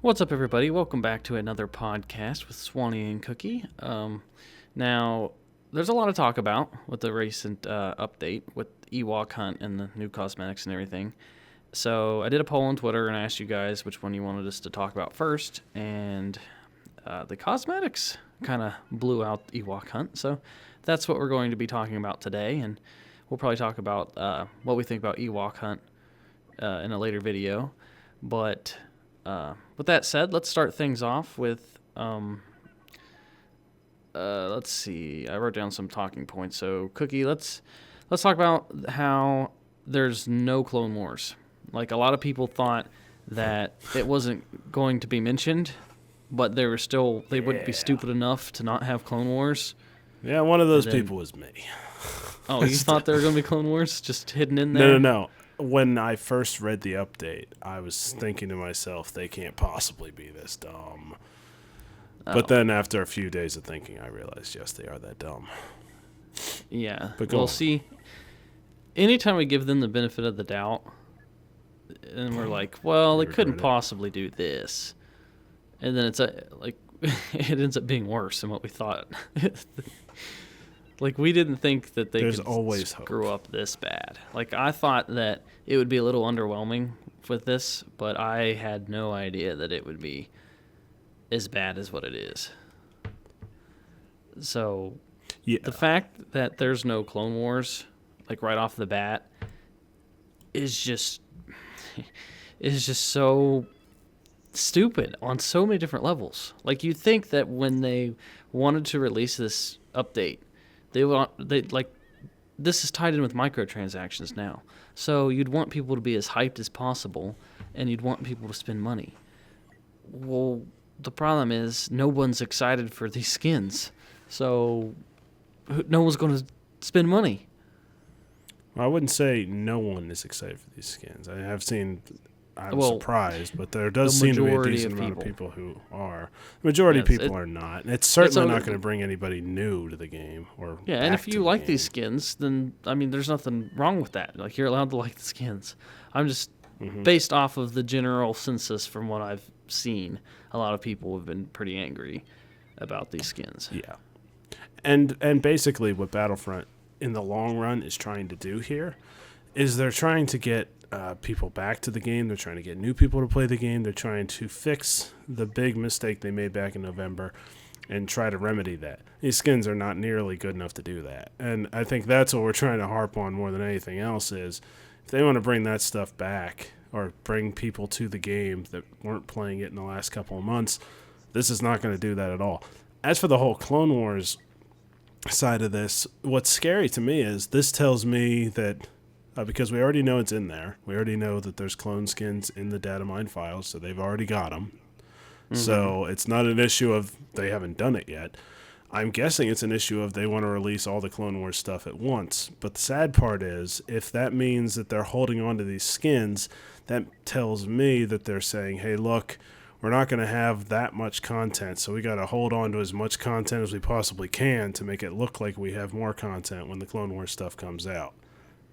What's up, everybody? Welcome back to another podcast with Swanee and Cookie. Now, there's a lot of talk about with the recent update with Ewok Hunt and the new cosmetics and everything. So I did a poll on Twitter and I asked you guys which one you wanted us to talk about first, and the cosmetics kind of blew out Ewok Hunt. So that's what we're going to be talking about today, and we'll probably talk about what we think about Ewok Hunt in a later video. But with that said, let's start things off with, let's see, I wrote down some talking points. So, Cookie, let's talk about how there's no Clone Wars. Like, a lot of people thought that it wasn't going to be mentioned, but they wouldn't be stupid enough to not have Clone Wars. Yeah, one of those people was me. Oh, you thought there were going to be Clone Wars just hidden in there? No. When I first read the update, I was thinking to myself, they can't possibly be this dumb. Oh. But then after a few days of thinking, I realized, yes, they are that dumb. Yeah. But we'll see. Anytime we give them the benefit of the doubt, and we're like, well, they couldn't possibly do this. And then it's it ends up being worse than what we thought. Like, we didn't think that they could always screw up this bad. Like, I thought that it would be a little underwhelming with this, but I had no idea that it would be as bad as what it is. So, the fact that there's no Clone Wars, like, right off the bat, is just so stupid on so many different levels. Like, you'd think that when they wanted to release this update, this is tied in with microtransactions now. So you'd want people to be as hyped as possible, and you'd want people to spend money. Well, the problem is no one's excited for these skins, so no one's going to spend money. Well, I wouldn't say no one is excited for these skins. I'm surprised, but there does seem to be a decent amount of people who are. The majority of people are not. And it's certainly not going to bring anybody new to the game. And if you like these skins, then, I mean, there's nothing wrong with that. Like, you're allowed to like the skins. I'm just, based off of the general census from what I've seen, a lot of people have been pretty angry about these skins. Yeah. And basically what Battlefront, in the long run, is trying to do here is they're trying to get people back to the game. They're trying to get new people to play the game. They're trying to fix the big mistake they made back in November and try to remedy that. These skins are not nearly good enough to do that. And I think that's what we're trying to harp on more than anything else is if they want to bring that stuff back or bring people to the game that weren't playing it in the last couple of months, this is not going to do that at all. As for the whole Clone Wars side of this, what's scary to me is this tells me that because we already know it's in there. We already know that there's clone skins in the data mine files, so they've already got them. Mm-hmm. So it's not an issue of they haven't done it yet. I'm guessing it's an issue of they want to release all the Clone Wars stuff at once. But the sad part is, if that means that they're holding on to these skins, that tells me that they're saying, hey, look, we're not going to have that much content, so we got to hold on to as much content as we possibly can to make it look like we have more content when the Clone Wars stuff comes out.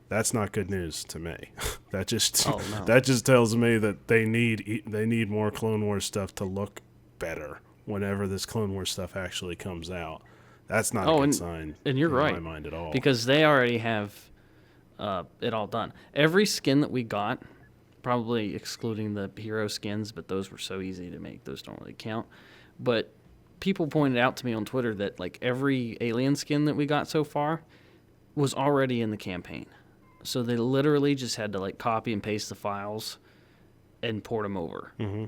That's not good news to me. That just tells me that they need more Clone Wars stuff to look better whenever this Clone Wars stuff actually comes out. That's not a good sign. And you're right, in my mind at all. Because they already have it all done. Every skin that we got, probably excluding the hero skins, but those were so easy to make, those don't really count. But people pointed out to me on Twitter that like every alien skin that we got so far was already in the campaign. So they literally just had to like copy and paste the files and port them over. Mm-hmm.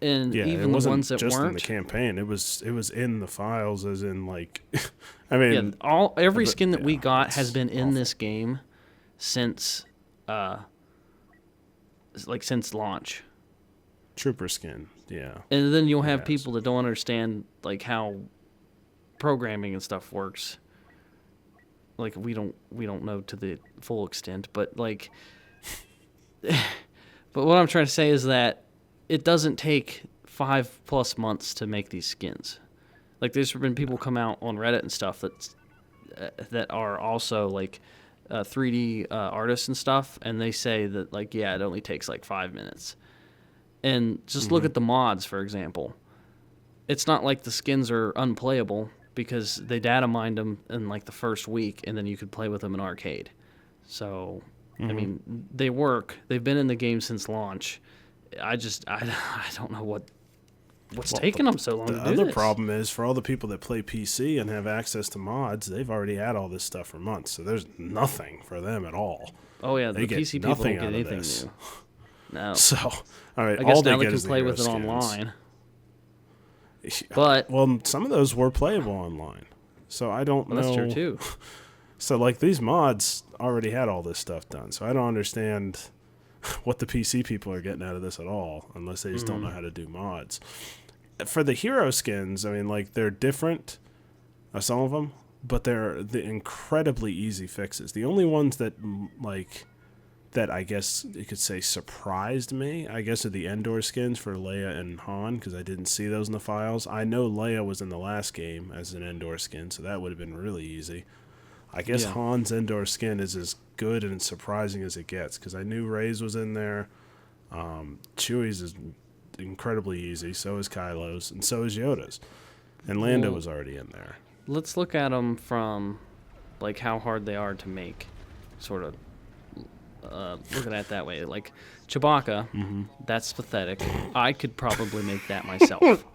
And even the ones that just weren't in the campaign, it was in the files, as in like, I mean, every skin that we got has been in this game since launch. Trooper skin, yeah. And then you'll have people that don't understand like how programming and stuff works. Like we don't know to the full extent, but like, but what I'm trying to say is that it doesn't take 5+ months to make these skins. Like there's been people come out on Reddit and stuff that are also like 3D artists and stuff, and they say that like it only takes like 5 minutes. And just look at the mods, for example. It's not like the skins are unplayable because they data mined them in like the first week, and then you could play with them in arcade. So, I mean, they work. They've been in the game since launch. I don't know what's taking them so long to do this. The other problem is for all the people that play PC and have access to mods, they've already had all this stuff for months, so there's nothing for them at all. Oh yeah, They the PC people don't get anything new. No. So, all right, I guess all now they they get can is the play hero with it skins. online. But Well, some of those were playable online, so I don't know. that's true too. So, like, these mods already had all this stuff done, so I don't understand what the PC people are getting out of this at all, unless they just don't know how to do mods. For the hero skins, I mean, like, they're different, some of them, but they're the incredibly easy fixes. The only ones that, like, that I guess you could say surprised me, I guess, are the Endor skins for Leia and Han, because I didn't see those in the files. I know Leia was in the last game as an Endor skin, so that would have been really easy. I guess Han's Endor skin is as good and surprising as it gets, because I knew Rey's was in there. Chewie's is incredibly easy, so is Kylo's, and so is Yoda's. And Lando was already in there. Let's look at them from, like, how hard they are to make, sort of. Looking at it that way, like Chewbacca, that's pathetic. I could probably make that myself.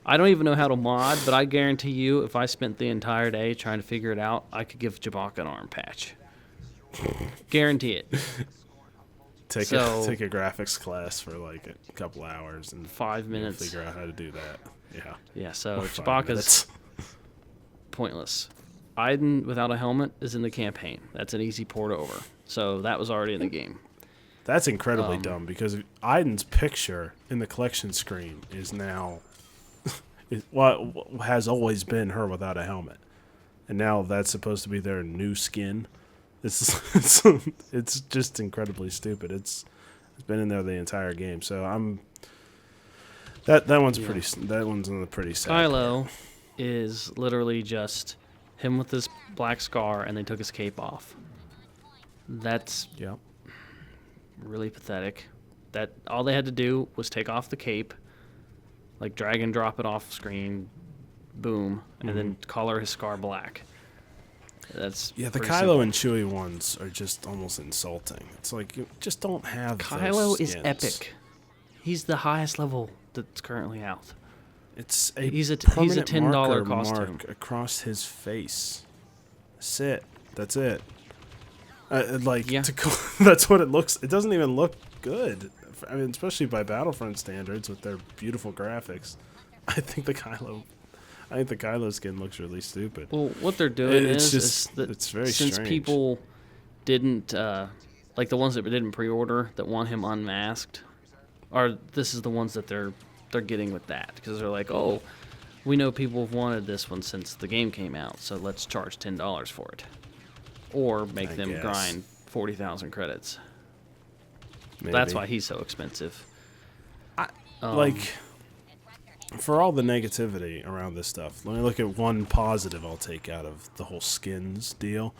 I don't even know how to mod, but I guarantee you, if I spent the entire day trying to figure it out, I could give Chewbacca an arm patch. Guarantee it. Take a graphics class for like a couple hours and 5 minutes. Figure out how to do that. Yeah. Yeah. So Chewbacca's pointless. Iden without a helmet is in the campaign. That's an easy port over. So that was already in the game. That's incredibly dumb because Iden's picture in the collection screen is now what has always been her without a helmet, and now that's supposed to be their new skin. It's just incredibly stupid. It's been in there the entire game. So that one's on the pretty sad. Kylo is literally just him with this black scar, and they took his cape off. That's really pathetic. That all they had to do was take off the cape, like drag and drop it off screen, boom, and then color his scar black. That's the pretty Kylo simple. and Chewie ones are just almost insulting. It's like you just don't have. Kylo those is skins. epic. He's the highest level that's currently out. He's he's a permanent $10 marker costume mark across his face. That's it. That's what it looks. It doesn't even look good. I mean, especially by Battlefront standards with their beautiful graphics. I think the Kylo skin looks really stupid. Well, what they're doing It's is just- that it's very since strange. people didn't like the ones that didn't pre-order that want him unmasked, this is the ones that they're getting with that because they're like, oh, we know people have wanted this one since the game came out, so let's charge $10 for it, or make I them guess. grind 40,000 credits. Maybe. That's why he's so expensive. For all the negativity around this stuff, let me look at one positive I'll take out of the whole skins deal.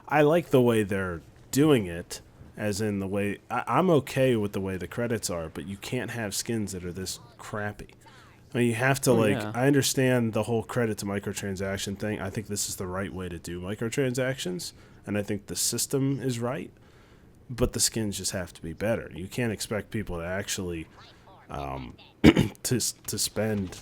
I like the way they're doing it, as in the way... I'm okay with the way the credits are, but you can't have skins that are this crappy. I mean, you have to, yeah. I understand the whole credit to microtransaction thing. I think this is the right way to do microtransactions, and I think the system is right, but the skins just have to be better. You can't expect people to actually... to spend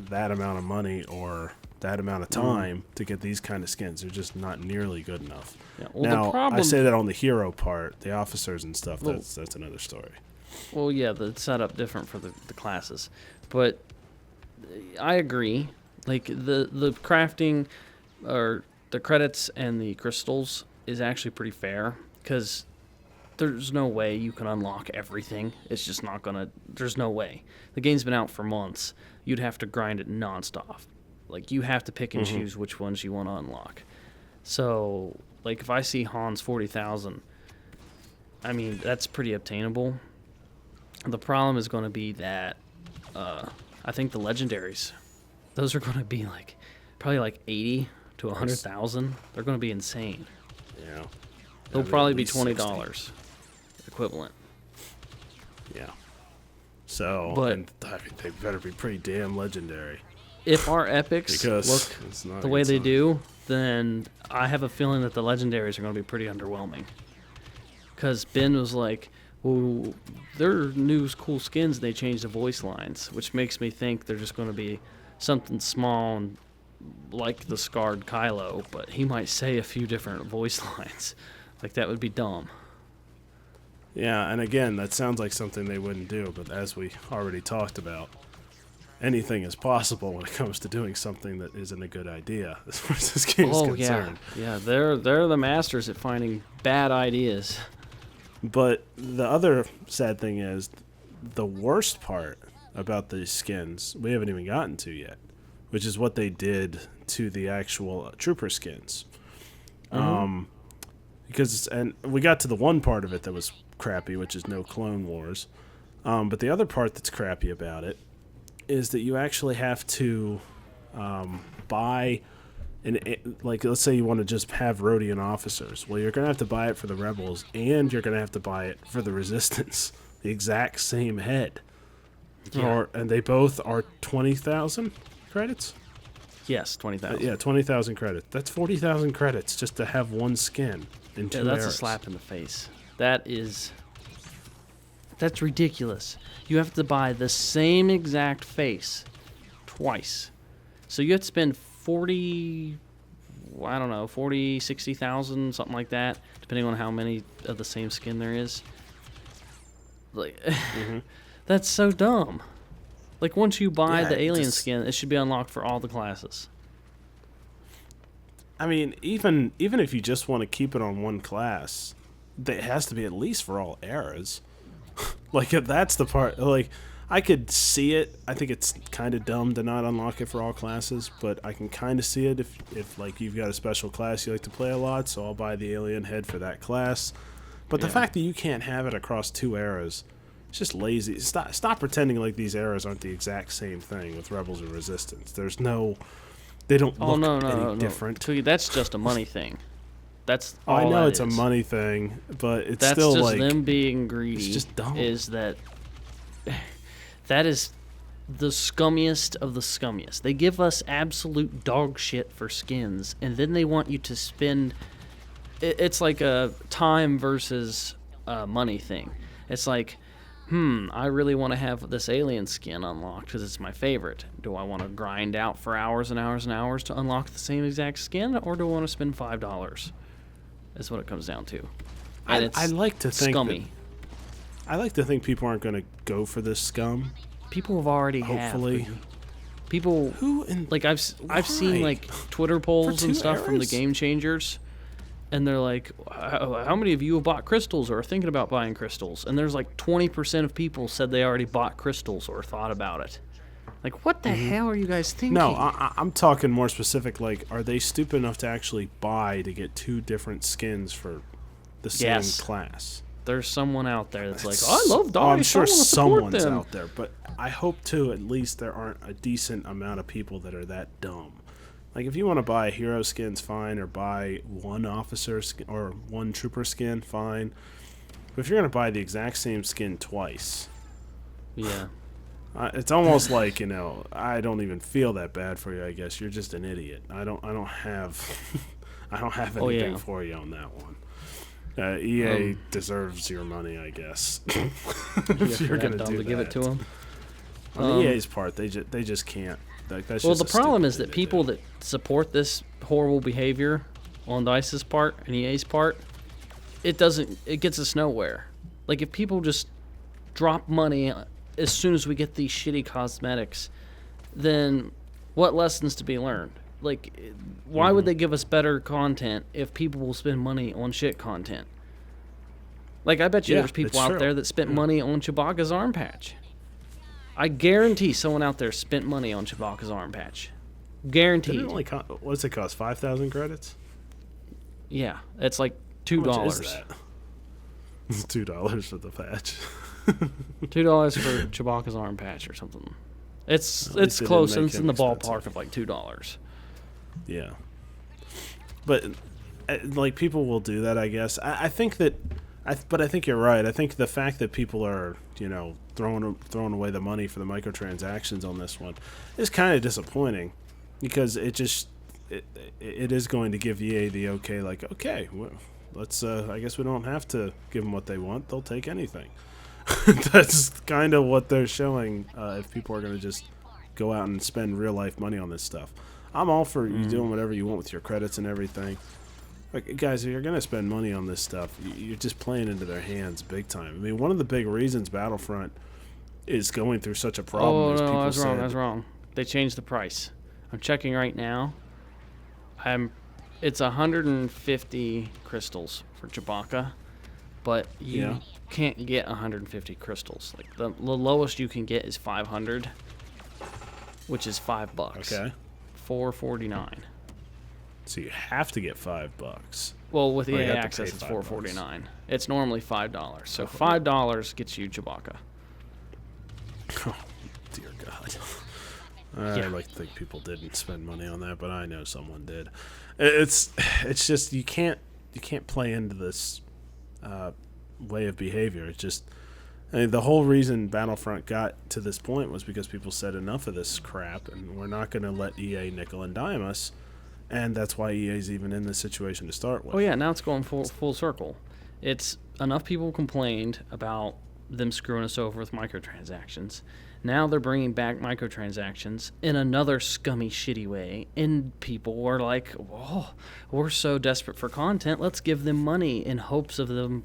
that amount of money or that amount of time to get these kind of skins. They're just not nearly good enough. Yeah, well, Now, the problem, I say that on the hero part, the officers and stuff, that's another story. Well, yeah, the setup different for the classes, but I agree. Like the crafting or the credits and the crystals is actually pretty fair because there's no way you can unlock everything. It's just not gonna. There's no way. The game's been out for months. You'd have to grind it nonstop. Like you have to pick and choose which ones you want to unlock. So, like if I see Han's 40,000, I mean that's pretty obtainable. The problem is going to be that I think the legendaries, those are going to be like probably like 80 to 100,000. They're going to be insane. Yeah. They'll At probably be least $20 60. equivalent. Yeah. So, But and I mean, they better be pretty damn legendary. if our epics Because it's look not the a way good they sign. do, then I have a feeling that the legendaries are going to be pretty underwhelming. Because Ben was like, well, they're new cool skins, they changed the voice lines, which makes me think they're just going to be something small and like the scarred Kylo, but he might say a few different voice lines. Like, that would be dumb. Yeah, and again, that sounds like something they wouldn't do, but as we already talked about, anything is possible when it comes to doing something that isn't a good idea, as far as this game is concerned. Yeah, they're the masters at finding bad ideas. But the other sad thing is, the worst part about these skins, we haven't even gotten to yet, which is what they did to the actual trooper skins. And we got to the one part of it that was crappy, which is no Clone Wars. But the other part that's crappy about it is that you actually have to buy, like, let's say you want to just have Rhodian officers. Well, you're going to have to buy it for the Rebels, and you're going to have to buy it for the Resistance. The exact same head. Yeah. And they both are 20,000 credits? Yes, 20,000. Yeah, 20,000 credits. That's 40,000 credits just to have one skin in two That's eras. a slap in the face. That's ridiculous. You have to buy the same exact face twice. So you have to spend 40, 60,000, something like that, depending on how many of the same skin there is. Like, that's so dumb. Like, once you buy the alien skin, it should be unlocked for all the classes. I mean, even if you just want to keep it on one class, it has to be at least for all eras. Like, if that's the part, like, I could see it. I think it's kind of dumb to not unlock it for all classes, but I can kind of see it if like you've got a special class you like to play a lot, so I'll buy the alien head for that class. But the fact that you can't have it across two eras, it's just lazy. Stop pretending like these eras aren't the exact same thing with Rebels and Resistance. There's no, they don't look any different. Tweety, that's just a money thing. That's all I know that it's is. a money thing, but it's That's still just like them being greedy. it's just dumb. Is that is the scummiest of the scummiest. They give us absolute dog shit for skins, and then they want you to spend. It's like a time versus money thing. It's like, I really want to have this alien skin unlocked because it's my favorite. Do I want to grind out for hours and hours and hours to unlock the same exact skin, or do I want to spend $5? Is what it comes down to. And I like to think scummy. I like to think people aren't going to go for this scum. People have already Hopefully. People Who in like I've seen like Twitter polls For and two stuff from the eras? Game Changers, and they're like, how many of you have bought crystals or are thinking about buying crystals? And there's like 20% of people said they already bought crystals or thought about it. Like, what the hell are you guys thinking? No, I'm talking more specific. Like, are they stupid enough to actually buy to get two different skins for the same Yes. class? There's someone out there that's like, I love DICE. I'm sure I want to support someone's them. out there, but I hope too. At least there aren't a decent amount of people that are that dumb. Like, if you want to buy hero skins, fine, or buy one officer skin or one trooper skin, fine. But if you're gonna buy the exact same skin twice, Yeah. it's almost like, I don't even feel that bad for you. I guess you're just an idiot. I don't have I don't have anything for you on that one. EA deserves your money, I guess. If you're gonna do that, give it to them. On EA's part, they just can't. That's Well, just the a problem stupid is that thing to people do. that support this horrible behavior on DICE's part and EA's part, it gets us nowhere. Like, if people just drop money as soon as we get these shitty cosmetics, then what lessons to be learned? Like, why would they give us better content if people will spend money on shit content? Like, I bet you Yeah, there's people it's out true. there that spent money on Chewbacca's arm patch. I guarantee someone out there spent money on Chewbacca's arm patch. Guaranteed. Did it only what does it cost? 5,000 credits? Yeah, it's like How much $2. is that? It's $2 for the patch. $2 for Chewbacca's arm patch or something. It's least they close, didn't and make it's him in the expensive. ballpark of like $2. Yeah. But like, people will do that, I guess. I think that But I think you're right. I think the fact that people are, throwing away the money for the microtransactions on this one is kind of disappointing, because it is going to give EA the okay. Like, okay, well, let's. I guess we don't have to give them what they want. They'll take anything. That's kind of what they're showing. If people are going to just go out and spend real life money on this stuff, I'm all for you doing whatever you want with your credits and everything. Like, guys, if you're going to spend money on this stuff, you're just playing into their hands big time. I mean, one of the big reasons Battlefront is going through such a problem is people said... I was wrong. They changed the price. I'm checking right now. It's 150 crystals for Chewbacca, but you can't get 150 crystals. Like, the lowest you can get is 500, which is $5. Okay. $4.49. So you have to get $5. Well, with EA Access, it's $4.49. It's normally $5. So $5 gets you Chewbacca. Oh, dear God. I like to think people didn't spend money on that, but I know someone did. It's just you can't play into this way of behavior. It's just, I mean, the whole reason Battlefront got to this point was because people said enough of this crap, and we're not going to let EA nickel and dime us. And that's why EA's even in this situation to start with. Oh, yeah, now it's going full circle. It's enough people complained about them screwing us over with microtransactions. Now they're bringing back microtransactions in another scummy, shitty way. And people are like, oh, we're so desperate for content, let's give them money in hopes of them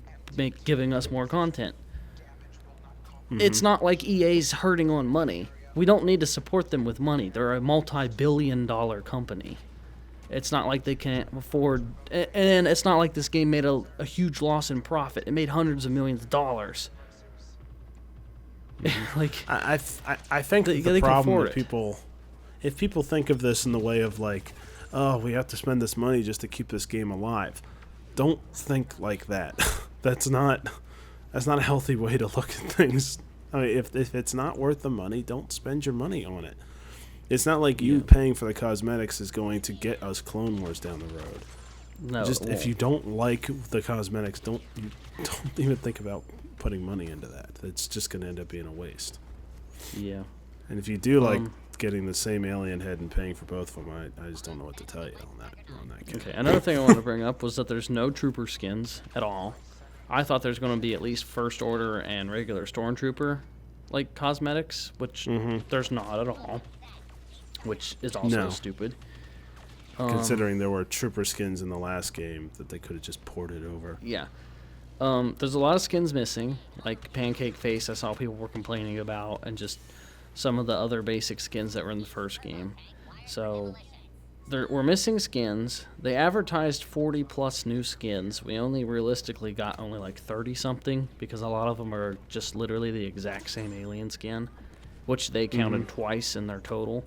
giving us more content. Mm-hmm. It's not like EA's hurting on money. We don't need to support them with money. They're a multi-billion-dollar company. It's not like they can't afford... And it's not like this game made a huge loss in profit. It made hundreds of millions of dollars. Like, I think the problem with people... If people think of this in the way of like, oh, we have to spend this money just to keep this game alive, don't think like that. That's not a healthy way to look at things. I mean, if it's not worth the money, don't spend your money on it. It's not like you paying for the cosmetics is going to get us Clone Wars down the road. No. Just if you don't like the cosmetics, don't even think about putting money into that. It's just going to end up being a waste. Yeah. And if you do like getting the same alien head and paying for both of them, I just don't know what to tell you on that game. Okay, another thing I wanted to bring up was that there's no trooper skins at all. I thought there's going to be at least First Order and regular Stormtrooper like cosmetics, which there's not at all. Which is also stupid. Considering there were trooper skins in the last game that they could have just ported over. Yeah. There's a lot of skins missing, like Pancake Face I saw people were complaining about, and just some of the other basic skins that were in the first game. So we're missing skins. They advertised 40 plus new skins. We only realistically got only like 30 something, because a lot of them are just literally the exact same alien skin, which they counted twice in their total.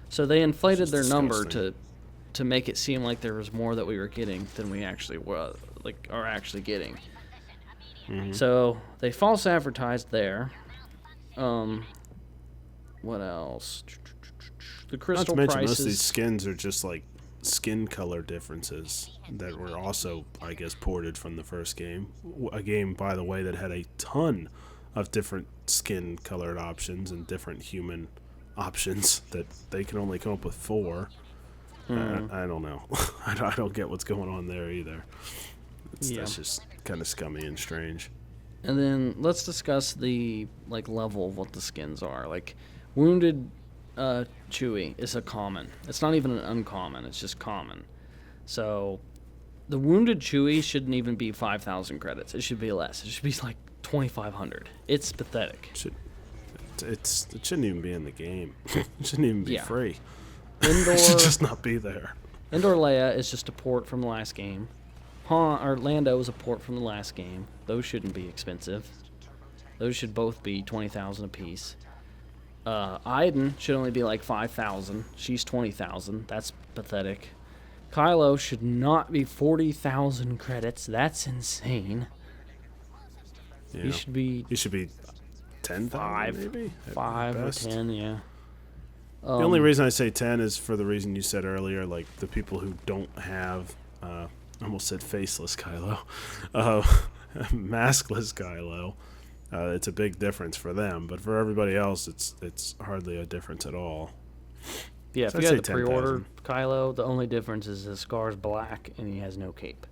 So they inflated their number to make it seem like there was more that we were getting than we actually are actually getting. So they false advertised there. What else? The crystal prices. Not to mention, prices. most of these skins are just like skin color differences that were also, I guess, ported from the first game. A game, by the way, that had a ton of different skin colored options and different human options that they can only come up with 4. I don't know. I don't get what's going on there either. That's just kind of scummy and strange. And then let's discuss the level of what the skins are. Like, Wounded Chewie is a common. It's not even an uncommon. It's just common. So the Wounded Chewie shouldn't even be 5,000 credits. It should be less. It should be like 2,500. It's pathetic. It shouldn't even be in the game. It shouldn't even be free. It should just not be there. Endor Leia is just a port from the last game. Lando is a port from the last game. Those shouldn't be expensive. Those should both be 20,000 apiece. Iden should only be like 5,000. She's 20,000. That's pathetic. Kylo should not be 40,000 credits. That's insane. Yeah. He should be 10,000 maybe? 5 or 10, yeah. The only reason I say 10 is for the reason you said earlier, like the people who don't have, I almost said faceless Kylo, maskless Kylo, it's a big difference for them. But for everybody else, it's hardly a difference at all. Yeah, So if you I'd had say the pre-order 10,000. Kylo, the only difference is his scar's black and he has no cape.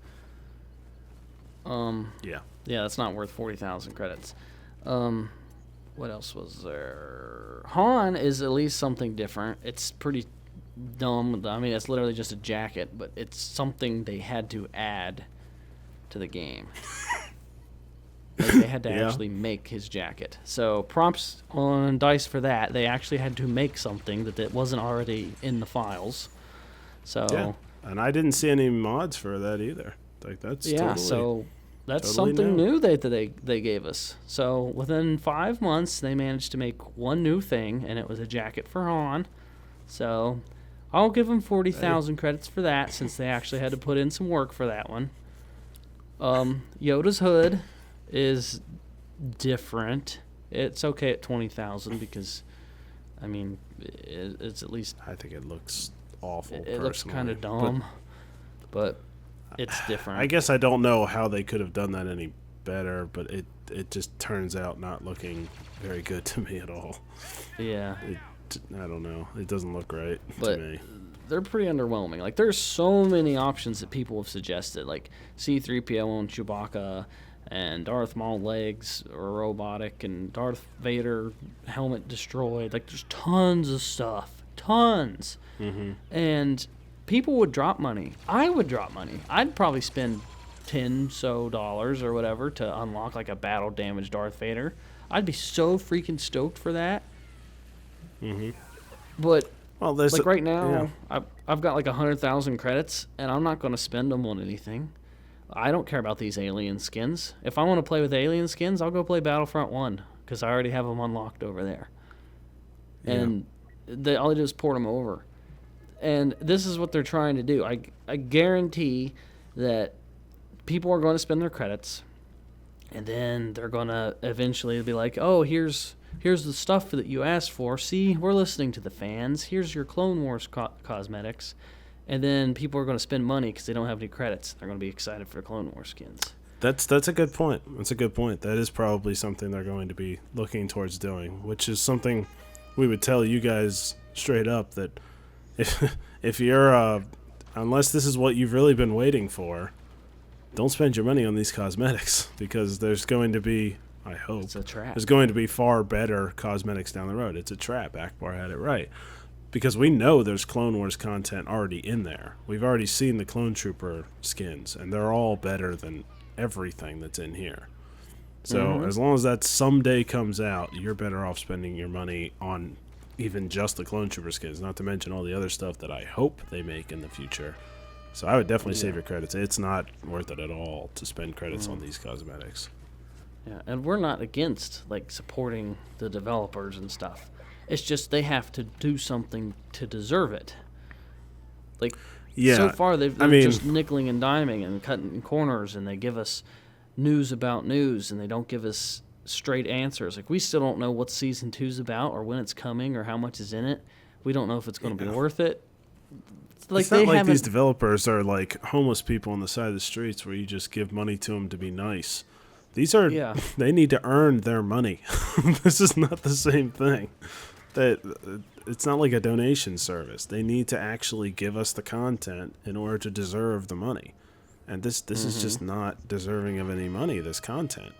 Yeah. Yeah, that's not worth 40,000 credits. What else was there? Han is at least something different. It's pretty dumb. I mean, it's literally just a jacket, but it's something they had to add to the game. Like they had to Yeah. actually make his jacket. So prompts on DICE for that. They actually had to make something that wasn't already in the files. So Yeah. And I didn't see any mods for that either. Like that's yeah, totally, so that's totally something new. new that they gave us. So within 5 months, they managed to make one new thing, and it was a jacket for Han. So I'll give them 40,000 credits for that, since they actually had to put in some work for that one. Yoda's hood is different. It's okay at 20,000 because, I mean, it's at least I think it looks awful. it looks kind of dumb, but it's different. I guess I don't know how they could have done that any better, but it just turns out not looking very good to me at all. Yeah, I don't know. It doesn't look right but to me. they're pretty underwhelming. Like, there's so many options that people have suggested, like C-3PO and Chewbacca, and Darth Maul legs or robotic, and Darth Vader helmet destroyed. Like, there's tons of stuff. Tons. Mm-hmm. And people would drop money. I would drop money. I'd probably spend $10 or whatever to unlock like a battle damaged Darth Vader. I'd be so freaking stoked for that. Mm-hmm. But Well, there's like right now, yeah. I've got like 100,000 credits, and I'm not going to spend them on anything. I don't care about these alien skins. If I want to play with alien skins, I'll go play Battlefront 1 because I already have them unlocked over there. Yeah. And all I do is port them over. And this is what they're trying to do. I guarantee that people are going to spend their credits, and then they're going to eventually be like, oh, here's the stuff that you asked for. See, we're listening to the fans. Here's your Clone Wars cosmetics. And then people are going to spend money because they don't have any credits. They're going to be excited for the Clone Wars skins. That's a good point. That's a good point. That is probably something they're going to be looking towards doing, which is something we would tell you guys straight up that if you're unless this is what you've really been waiting for, don't spend your money on these cosmetics because there's going to be, I hope, It's a trap. there's going to be far better cosmetics down the road. It's a trap. Akbar had it right. Because we know there's Clone Wars content already in there. We've already seen the Clone Trooper skins, and they're all better than everything that's in here. So as long as that someday comes out, you're better off spending your money on even just the Clone Trooper skins, not to mention all the other stuff that I hope they make in the future. So I would definitely save your credits. It's not worth it at all to spend credits on these cosmetics. Yeah, and we're not against like supporting the developers and stuff. It's just they have to do something to deserve it. Like, Yeah, so far they're I mean, just nickeling and diming and cutting corners, and they give us news about news, and they don't give us straight answers. Like, we still don't know what Season 2's about or when it's coming or how much is in it. We don't know if it's going to be worth it. Like, it's not like these developers are like homeless people on the side of the streets where you just give money to them to be nice. These are, they need to earn their money. This is not the same thing. It's not like a donation service. They need to actually give us the content in order to deserve the money. And this is just not deserving of any money, this content.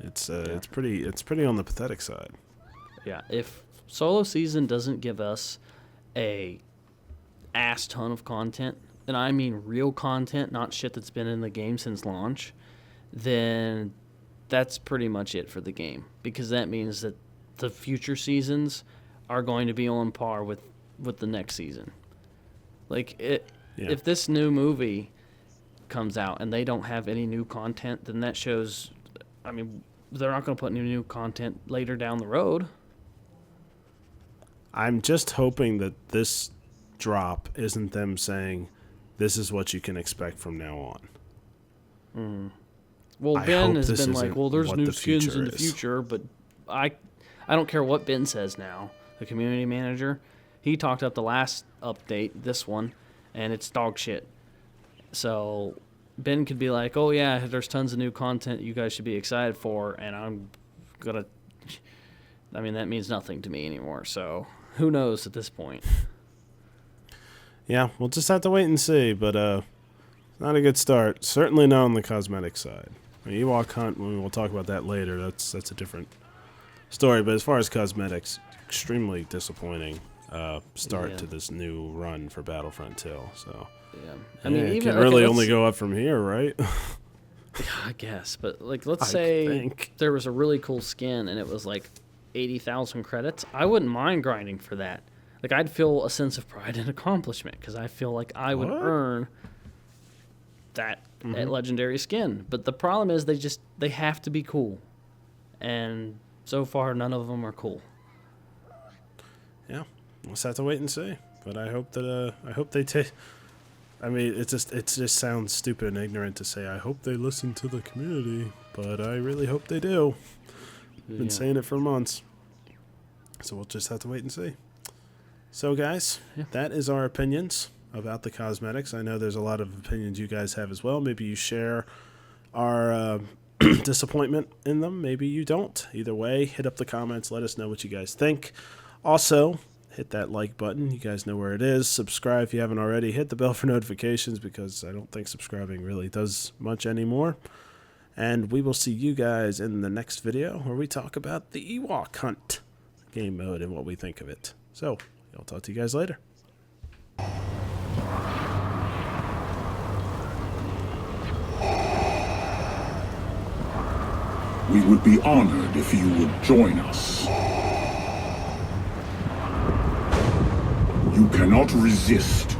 It's pretty on the pathetic side. Yeah, if Solo Season doesn't give us a ass ton of content, and I mean real content, not shit that's been in the game since launch, then that's pretty much it for the game. Because that means that the future seasons are going to be on par with the next season. Like, if this new movie comes out and they don't have any new content, then that shows, I mean, they're not going to put any new content later down the road. I'm just hoping that this drop isn't them saying, this is what you can expect from now on. Well, I Ben hope has this been like, isn't well, there's what new the skins future in the is. future, but I don't care what Ben says now. The community manager, he talked up the last update, this one, and it's dog shit. So Ben could be like, "Oh yeah, there's tons of new content you guys should be excited for," and I'm gonna. I mean, that means nothing to me anymore. So who knows at this point? Yeah, we'll just have to wait and see. But not a good start. Certainly not on the cosmetic side. I mean, Ewok Hunt. We'll talk about that later. That's a different story. But as far as cosmetics, extremely disappointing start to this new run for Battlefront 2. So yeah, I mean, it even can really only go up from here, right? I guess, but like, let's say there was a really cool skin and it was like 80,000 credits. I wouldn't mind grinding for that. Like, I'd feel a sense of pride and accomplishment because I feel like I would earn that legendary skin. But the problem is they have to be cool, and so far none of them are cool. Yeah, we'll just have to wait and see. But I hope that they take. I mean, it just sounds stupid and ignorant to say I hope they listen to the community, but I really hope they do. Been saying it for months. So we'll just have to wait and see. So guys, that is our opinions about the cosmetics. I know there's a lot of opinions you guys have as well. Maybe you share our disappointment in them. Maybe you don't. Either way, hit up the comments. Let us know what you guys think. Also, hit that like button. You guys know where it is. Subscribe if you haven't already. Hit the bell for notifications because I don't think subscribing really does much anymore. And we will see you guys in the next video where we talk about the Ewok Hunt game mode and what we think of it. So, I'll talk to you guys later. We would be honored if you would join us. You cannot resist